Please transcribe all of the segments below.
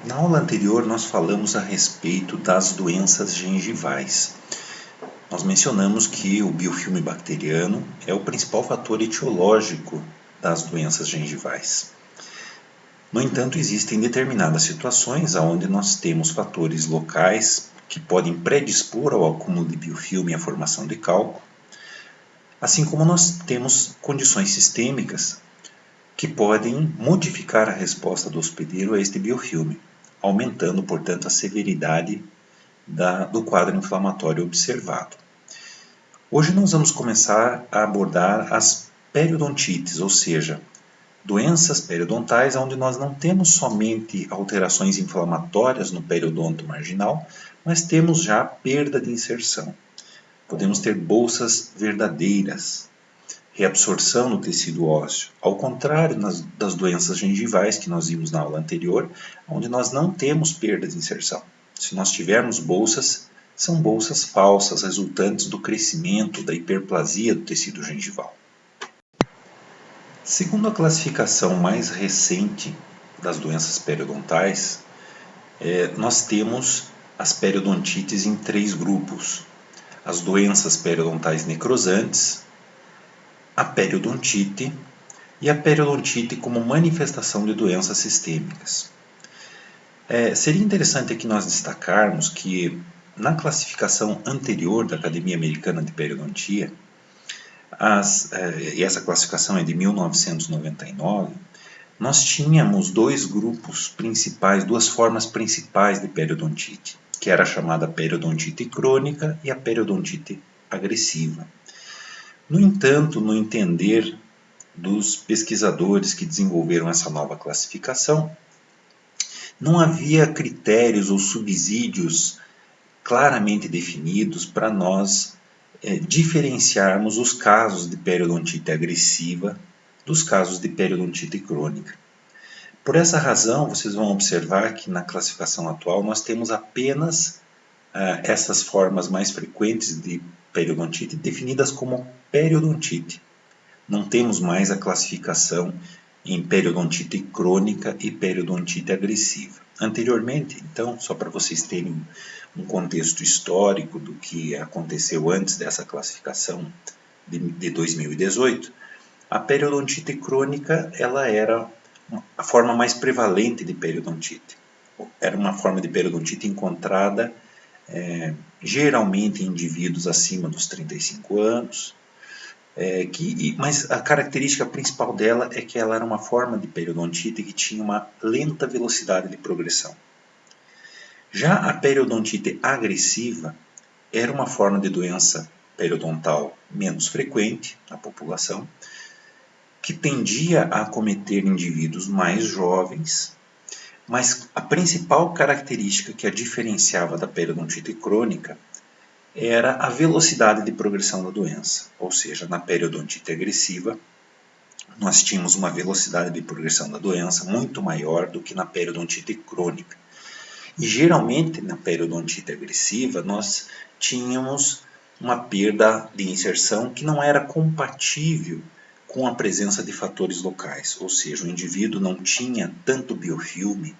Na aula anterior nós falamos a respeito das doenças gengivais. Nós mencionamos que o biofilme bacteriano é o principal fator etiológico das doenças gengivais. No entanto, existem determinadas situações onde nós temos fatores locais que podem predispor ao acúmulo de biofilme e à formação de cálculo, assim como nós temos condições sistêmicas que podem modificar a resposta do hospedeiro a este biofilme, aumentando, portanto, a severidade do quadro inflamatório observado. Hoje nós vamos começar a abordar as periodontites, ou seja, doenças periodontais onde nós não temos somente alterações inflamatórias no periodonto marginal, mas temos já perda de inserção. Podemos ter bolsas verdadeiras, reabsorção no tecido ósseo, ao contrário das doenças gengivais que nós vimos na aula anterior, onde nós não temos perda de inserção. Se nós tivermos bolsas, são bolsas falsas, resultantes do crescimento, da hiperplasia do tecido gengival. Segundo a classificação mais recente das doenças periodontais, nós temos as periodontites em 3 grupos. As doenças periodontais necrosantes, a periodontite e a periodontite como manifestação de doenças sistêmicas. Seria interessante aqui nós destacarmos que na classificação anterior da Academia Americana de Periodontia, e essa classificação é de 1999, nós tínhamos 2 grupos principais, 2 formas principais de periodontite, que era a chamada periodontite crônica e a periodontite agressiva. No entanto, no entender dos pesquisadores que desenvolveram essa nova classificação, não havia critérios ou subsídios claramente definidos para nós diferenciarmos os casos de periodontite agressiva dos casos de periodontite crônica. Por essa razão, vocês vão observar que na classificação atual nós temos apenas essas formas mais frequentes de periodontite definidas como periodontite. Não temos mais a classificação em periodontite crônica e periodontite agressiva. Anteriormente, então, só para vocês terem um contexto histórico do que aconteceu antes dessa classificação de 2018, a periodontite crônica ela era a forma mais prevalente de periodontite. Era uma forma de periodontite encontrada geralmente em indivíduos acima dos 35 anos, mas a característica principal dela é que ela era uma forma de periodontite que tinha uma lenta velocidade de progressão. Já a periodontite agressiva era uma forma de doença periodontal menos frequente na população, que tendia a acometer indivíduos mais jovens, mas a principal característica que a diferenciava da periodontite crônica era a velocidade de progressão da doença, ou seja, na periodontite agressiva, nós tínhamos uma velocidade de progressão da doença muito maior do que na periodontite crônica. E geralmente na periodontite agressiva nós tínhamos uma perda de inserção que não era compatível com a presença de fatores locais, ou seja, o indivíduo não tinha tanto biofilme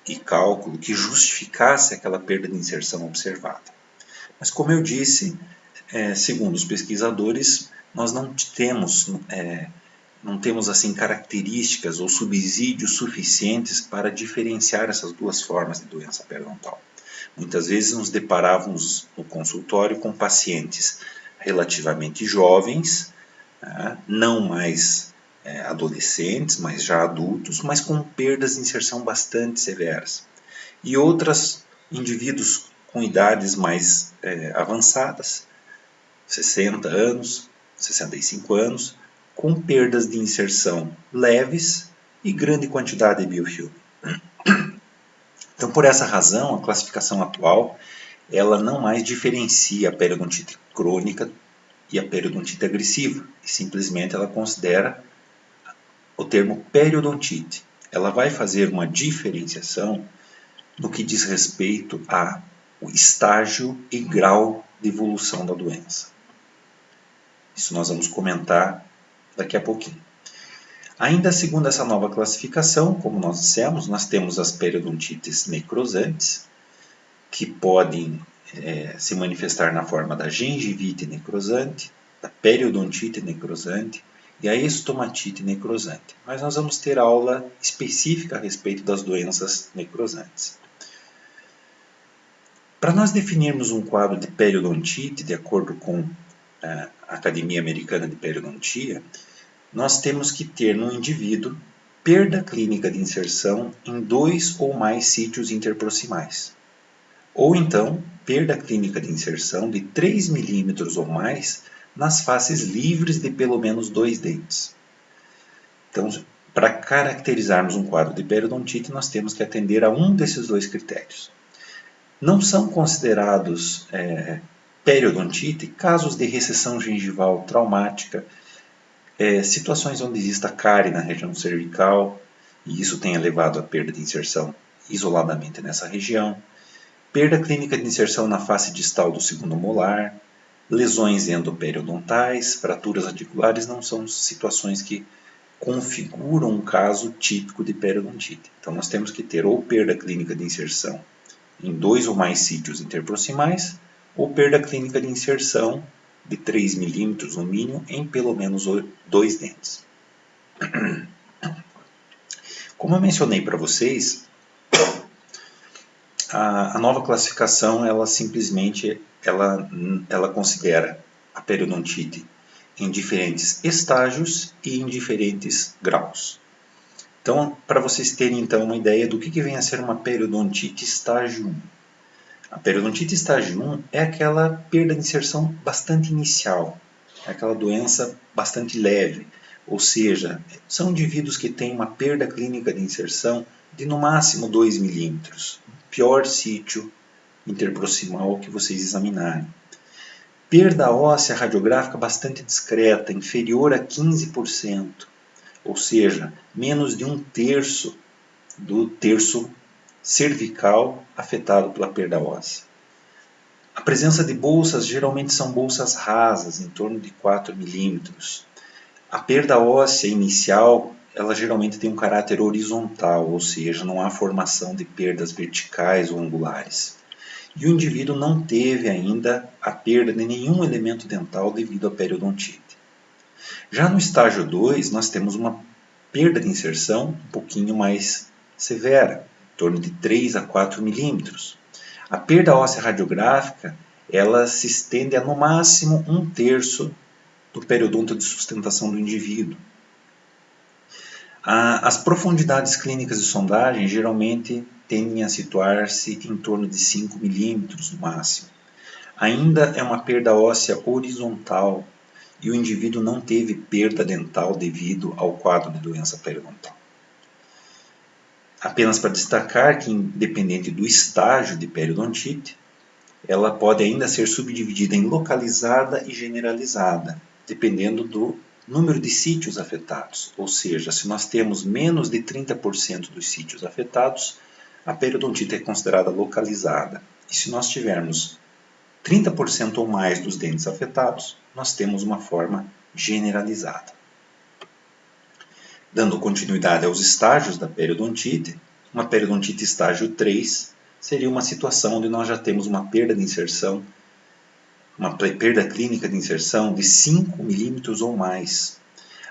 e cálculo que justificasse aquela perda de inserção observada. Mas como eu disse, segundo os pesquisadores, nós não temos assim características ou subsídios suficientes para diferenciar essas 2 formas de doença periodontal. Muitas vezes nos deparávamos no consultório com pacientes relativamente jovens, não mais adolescentes, mas já adultos, mas com perdas de inserção bastante severas. E outros indivíduos com idades mais avançadas, 60 anos, 65 anos, com perdas de inserção leves e grande quantidade de biofilme. Então, por essa razão, a classificação atual ela não mais diferencia a periodontite crônica e a periodontite agressiva, e simplesmente ela considera o termo periodontite. Ela vai fazer uma diferenciação no que diz respeito ao estágio e grau de evolução da doença. Isso nós vamos comentar daqui a pouquinho. Ainda segundo essa nova classificação, como nós dissemos, nós temos as periodontites necrosantes, que podem se manifestar na forma da gengivite necrosante, da periodontite necrosante e a estomatite necrosante. Mas nós vamos ter aula específica a respeito das doenças necrosantes. Para nós definirmos um quadro de periodontite, de acordo com a Academia Americana de Periodontia, nós temos que ter no indivíduo perda clínica de inserção em 2 ou mais sítios interproximais. Ou então, perda clínica de inserção de 3 milímetros ou mais nas faces livres de pelo menos 2 dentes. Então, para caracterizarmos um quadro de periodontite, nós temos que atender a um desses 2 critérios. Não são considerados periodontite casos de recessão gengival traumática, situações onde exista cárie na região cervical, e isso tenha levado à perda de inserção isoladamente nessa região, perda clínica de inserção na face distal do segundo molar, lesões endoperiodontais, fraturas radiculares não são situações que configuram um caso típico de periodontite. Então nós temos que ter ou perda clínica de inserção em 2 ou mais sítios interproximais, ou perda clínica de inserção de 3 milímetros no mínimo em pelo menos 2 dentes. Como eu mencionei para vocês, a nova classificação ela simplesmente ela considera a periodontite em diferentes estágios e em diferentes graus. Então, para vocês terem então uma ideia do que vem a ser uma periodontite estágio 1. A periodontite estágio 1 é aquela perda de inserção bastante inicial, é aquela doença bastante leve, ou seja, são indivíduos que têm uma perda clínica de inserção de no máximo 2 milímetros, pior sítio interproximal que vocês examinarem. Perda óssea radiográfica bastante discreta, inferior a 15%, ou seja, menos de 1/3 do terço cervical afetado pela perda óssea. A presença de bolsas geralmente são bolsas rasas, em torno de 4 milímetros. A perda óssea inicial, ela geralmente tem um caráter horizontal, ou seja, não há formação de perdas verticais ou angulares. E o indivíduo não teve ainda a perda de nenhum elemento dental devido à periodontite. Já no estágio 2, nós temos uma perda de inserção um pouquinho mais severa, em torno de 3 a 4 milímetros. A perda óssea radiográfica ela se estende a no máximo 1/3 do periodonto de sustentação do indivíduo. As profundidades clínicas de sondagem geralmente tendem a situar-se em torno de 5 milímetros no máximo. Ainda é uma perda óssea horizontal e o indivíduo não teve perda dental devido ao quadro de doença periodontal. Apenas para destacar que, independente do estágio de periodontite, ela pode ainda ser subdividida em localizada e generalizada, dependendo do número de sítios afetados. Ou seja, se nós temos menos de 30% dos sítios afetados, a periodontite é considerada localizada. E se nós tivermos 30% ou mais dos dentes afetados, nós temos uma forma generalizada. Dando continuidade aos estágios da periodontite, uma periodontite estágio 3 seria uma situação onde nós já temos uma perda de inserção, uma perda clínica de inserção de 5 milímetros ou mais.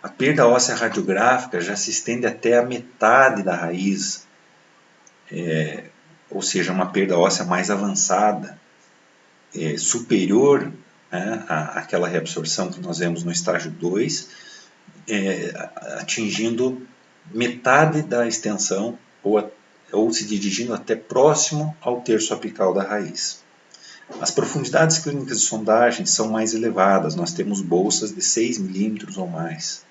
A perda óssea radiográfica já se estende até a metade da raiz, ou seja, uma perda óssea mais avançada, superior àquela reabsorção que nós vemos no estágio 2, atingindo metade da extensão ou se dirigindo até próximo ao terço apical da raiz. As profundidades clínicas de sondagem são mais elevadas, nós temos bolsas de 6 milímetros ou mais.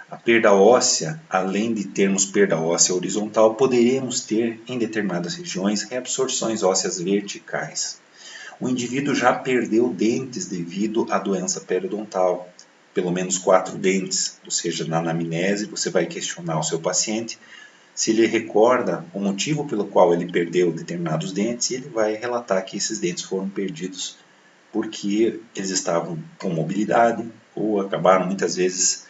A perda óssea, além de termos perda óssea horizontal, poderemos ter em determinadas regiões reabsorções ósseas verticais. O indivíduo já perdeu dentes devido à doença periodontal, pelo menos 4 dentes, ou seja, na anamnese você vai questionar o seu paciente se ele recorda o motivo pelo qual ele perdeu determinados dentes e ele vai relatar que esses dentes foram perdidos porque eles estavam com mobilidade ou acabaram muitas vezes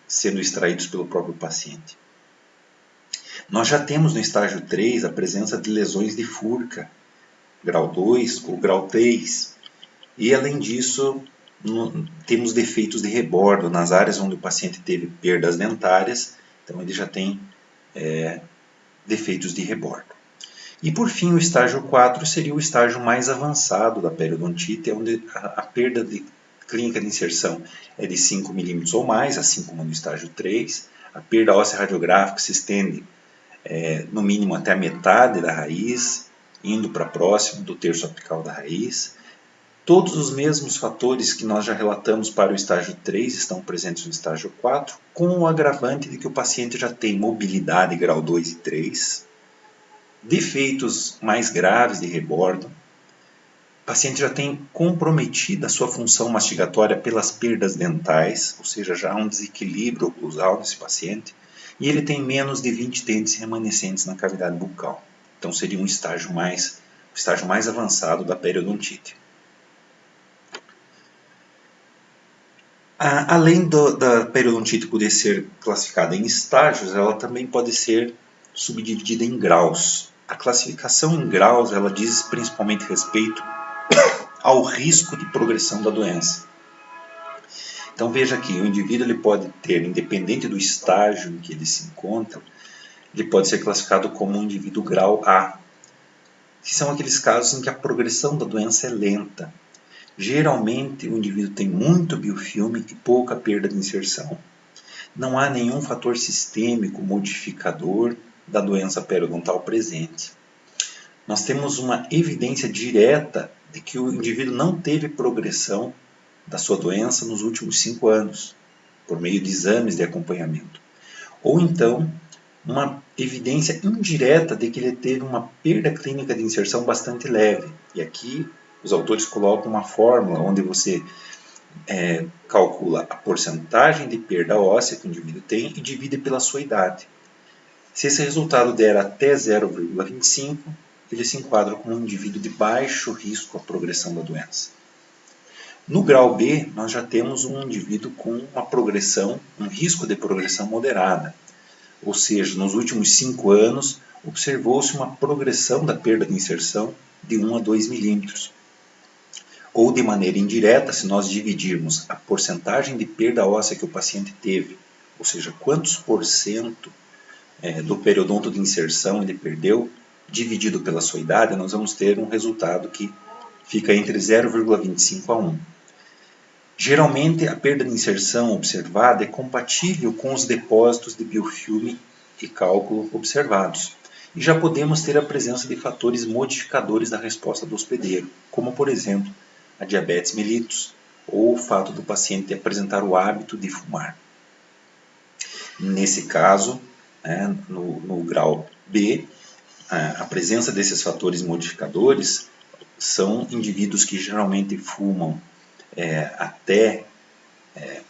sendo extraídos pelo próprio paciente. Nós já temos no estágio 3 a presença de lesões de furca, grau 2 ou grau 3. E além disso, temos defeitos de rebordo nas áreas onde o paciente teve perdas dentárias, então ele já tem defeitos de rebordo. E por fim, o estágio 4 seria o estágio mais avançado da periodontite, onde a perda clínica de inserção é de 5 mm ou mais, assim como no estágio 3. A perda óssea radiográfica se estende no mínimo até a metade da raiz, indo para próximo do terço apical da raiz. Todos os mesmos fatores que nós já relatamos para o estágio 3 estão presentes no estágio 4, com o agravante de que o paciente já tem mobilidade grau 2 e 3, defeitos mais graves de rebordo, o paciente já tem comprometida a sua função mastigatória pelas perdas dentais, ou seja, já há um desequilíbrio oclusal nesse paciente, e ele tem menos de 20 dentes remanescentes na cavidade bucal. Então seria o estágio mais avançado da periodontite. Além da periodontite poder ser classificada em estágios, ela também pode ser subdividida em graus. A classificação em graus ela diz principalmente respeito ao risco de progressão da doença. Então veja que o indivíduo ele pode ter, independente do estágio em que ele se encontra, ele pode ser classificado como um indivíduo grau A, que são aqueles casos em que a progressão da doença é lenta. Geralmente o indivíduo tem muito biofilme e pouca perda de inserção. Não há nenhum fator sistêmico modificador da doença periodontal presente. Nós temos uma evidência direta de que o indivíduo não teve progressão da sua doença nos últimos 5 anos, por meio de exames de acompanhamento. Ou então, uma evidência indireta de que ele teve uma perda clínica de inserção bastante leve. E aqui os autores colocam uma fórmula onde você calcula a porcentagem de perda óssea que o indivíduo tem e divide pela sua idade. Se esse resultado der até 0,25, ele se enquadra como um indivíduo de baixo risco à progressão da doença. No grau B, nós já temos um indivíduo com uma progressão, um risco de progressão moderada. Ou seja, nos últimos 5 anos, observou-se uma progressão da perda de inserção de 1 a 2 milímetros. Ou de maneira indireta, se nós dividirmos a porcentagem de perda óssea que o paciente teve, ou seja, quantos por cento do periodonto de inserção ele perdeu, dividido pela sua idade, nós vamos ter um resultado que fica entre 0,25 a 1. Geralmente, a perda de inserção observada é compatível com os depósitos de biofilme e cálculo observados. E já podemos ter a presença de fatores modificadores da resposta do hospedeiro, como, por exemplo, a diabetes mellitus ou o fato do paciente apresentar o hábito de fumar. Nesse caso, no grau B, a presença desses fatores modificadores são indivíduos que geralmente fumam até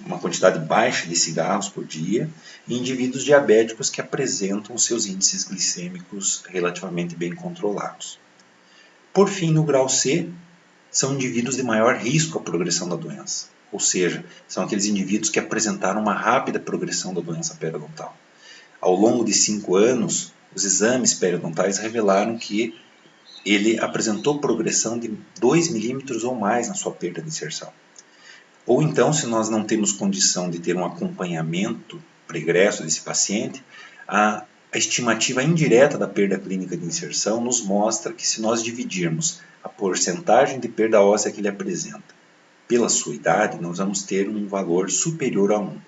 uma quantidade baixa de cigarros por dia e indivíduos diabéticos que apresentam seus índices glicêmicos relativamente bem controlados. Por fim, no grau C, são indivíduos de maior risco à progressão da doença, ou seja, são aqueles indivíduos que apresentaram uma rápida progressão da doença periodontal. Ao longo de 5 anos, os exames periodontais revelaram que ele apresentou progressão de 2 milímetros ou mais na sua perda de inserção. Ou então, se nós não temos condição de ter um acompanhamento pregresso desse paciente, a estimativa indireta da perda clínica de inserção nos mostra que se nós dividirmos a porcentagem de perda óssea que ele apresenta pela sua idade, nós vamos ter um valor superior a 1.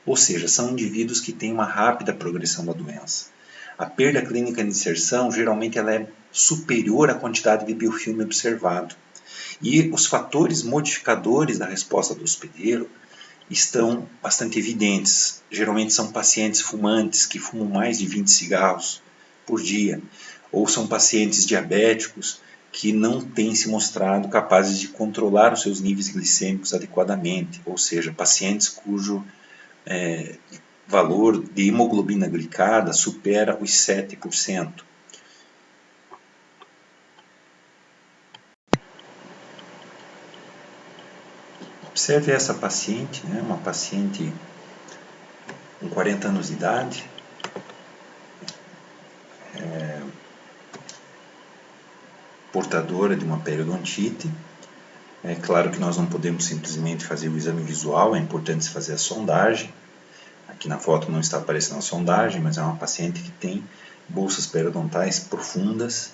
Ou seja, são indivíduos que têm uma rápida progressão da doença. A perda clínica de inserção, geralmente, ela é superior à quantidade de biofilme observado. E os fatores modificadores da resposta do hospedeiro estão bastante evidentes. Geralmente são pacientes fumantes que fumam mais de 20 cigarros por dia, ou são pacientes diabéticos que não têm se mostrado capazes de controlar os seus níveis glicêmicos adequadamente, ou seja, pacientes cujo valor de hemoglobina glicada supera os 7%. Observe essa paciente, uma paciente com 40 anos de idade, portadora de uma periodontite. É claro que nós não podemos simplesmente fazer o exame visual, é importante se fazer a sondagem. Aqui na foto não está aparecendo a sondagem, mas é uma paciente que tem bolsas periodontais profundas,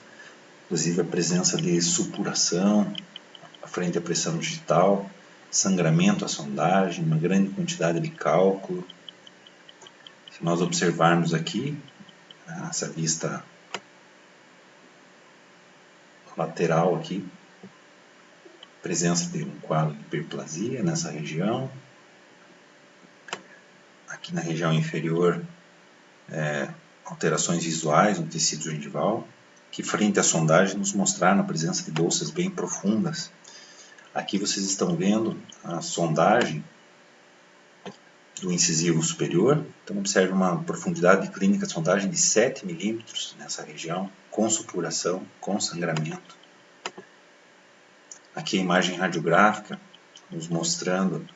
inclusive a presença de supuração, frente à pressão digital, sangramento à sondagem, uma grande quantidade de cálculo. Se nós observarmos aqui, essa vista lateral aqui, presença de um quadro de hiperplasia nessa região. Aqui na região inferior, alterações visuais no tecido gengival, que frente à sondagem nos mostraram a presença de bolsas bem profundas. Aqui vocês estão vendo a sondagem do incisivo superior. Então observe uma profundidade clínica de sondagem de 7 milímetros nessa região, com supuração, com sangramento. Aqui a imagem radiográfica nos mostrando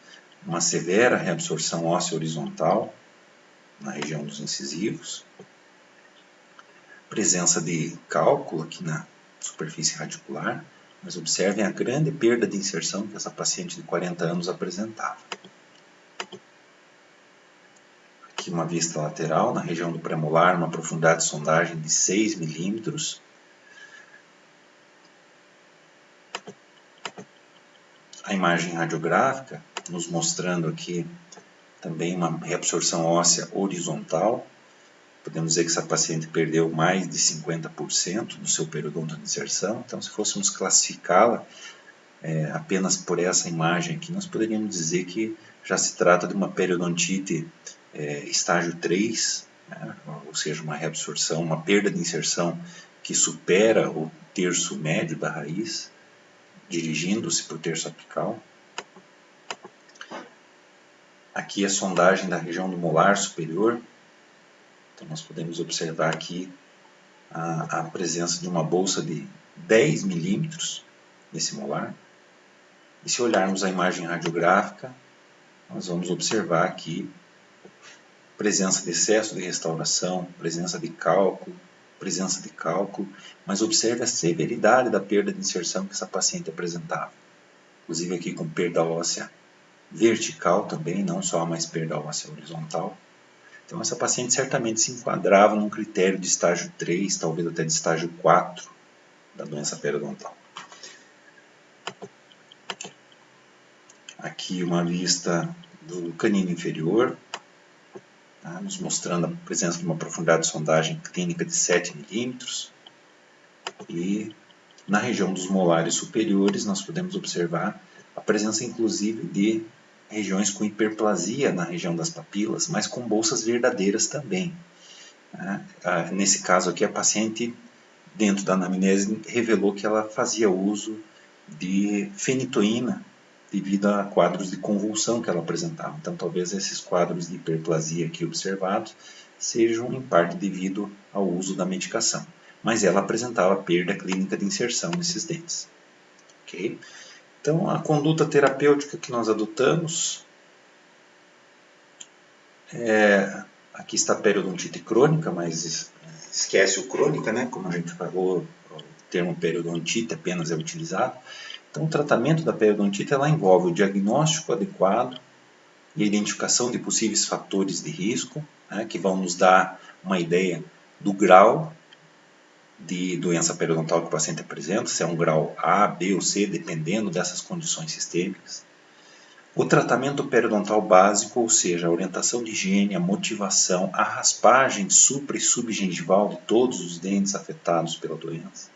uma severa reabsorção óssea horizontal na região dos incisivos. Presença de cálculo aqui na superfície radicular, mas observem a grande perda de inserção que essa paciente de 40 anos apresentava. Aqui uma vista lateral, na região do premolar, uma profundidade de sondagem de 6 milímetros. A imagem radiográfica nos mostrando aqui também uma reabsorção óssea horizontal. Podemos dizer que essa paciente perdeu mais de 50% do seu periodonto de inserção. Então, se fôssemos classificá-la apenas por essa imagem aqui, nós poderíamos dizer que já se trata de uma periodontite estágio 3, né? Ou seja, uma reabsorção, uma perda de inserção que supera o terço médio da raiz, dirigindo-se para o terço apical. Aqui a sondagem da região do molar superior. Então nós podemos observar aqui a presença de uma bolsa de 10 milímetros nesse molar. E se olharmos a imagem radiográfica, nós vamos observar aqui presença de excesso de restauração, presença de cálculo, mas observe a severidade da perda de inserção que essa paciente apresentava. Inclusive aqui com perda óssea vertical também, não só mais perda óssea horizontal. Então essa paciente certamente se enquadrava num critério de estágio 3, talvez até de estágio 4 da doença periodontal. Aqui uma vista do canino inferior, nos mostrando a presença de uma profundidade de sondagem clínica de 7 milímetros. E na região dos molares superiores nós podemos observar a presença inclusive de regiões com hiperplasia na região das papilas, mas com bolsas verdadeiras também. Nesse caso aqui a paciente, dentro da anamnese, revelou que ela fazia uso de fenitoína devido a quadros de convulsão que ela apresentava. Então, talvez esses quadros de hiperplasia aqui observados sejam em parte devido ao uso da medicação. Mas ela apresentava perda clínica de inserção nesses dentes. Okay? Então, a conduta terapêutica que nós adotamos aqui está a periodontite crônica, mas esquece o crônica, né? Como a gente falou, o termo periodontite apenas é utilizado. Então, o tratamento da periodontite ela envolve o diagnóstico adequado e a identificação de possíveis fatores de risco, né, que vão nos dar uma ideia do grau de doença periodontal que o paciente apresenta, se é um grau A, B ou C, dependendo dessas condições sistêmicas. O tratamento periodontal básico, ou seja, a orientação de higiene, a motivação, a raspagem supra- e subgengival de todos os dentes afetados pela doença.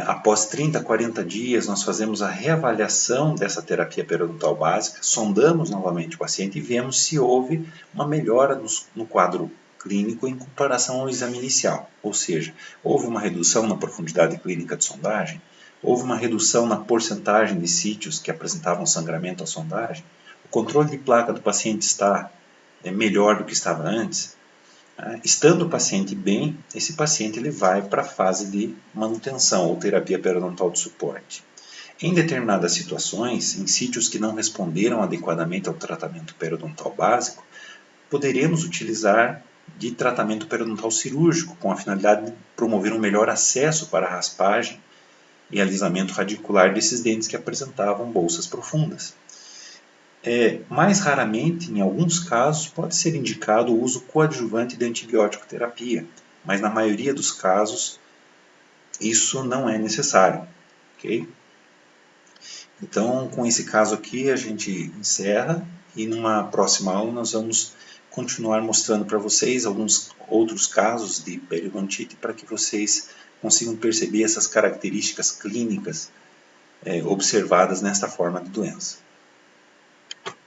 Após 30 a 40 dias, nós fazemos a reavaliação dessa terapia periodontal básica, sondamos novamente o paciente e vemos se houve uma melhora no quadro clínico em comparação ao exame inicial. Ou seja, houve uma redução na profundidade clínica de sondagem, houve uma redução na porcentagem de sítios que apresentavam sangramento à sondagem, o controle de placa do paciente está melhor do que estava antes. Estando o paciente bem, esse paciente ele vai para a fase de manutenção ou terapia periodontal de suporte. Em determinadas situações, em sítios que não responderam adequadamente ao tratamento periodontal básico, poderemos utilizar de tratamento periodontal cirúrgico, com a finalidade de promover um melhor acesso para a raspagem e alisamento radicular desses dentes que apresentavam bolsas profundas. Mais raramente, em alguns casos, pode ser indicado o uso coadjuvante de antibiótico terapia, mas na maioria dos casos isso não é necessário. Okay? Então, com esse caso aqui, a gente encerra e numa próxima aula nós vamos continuar mostrando para vocês alguns outros casos de periodontite para que vocês consigam perceber essas características clínicas observadas nesta forma de doença.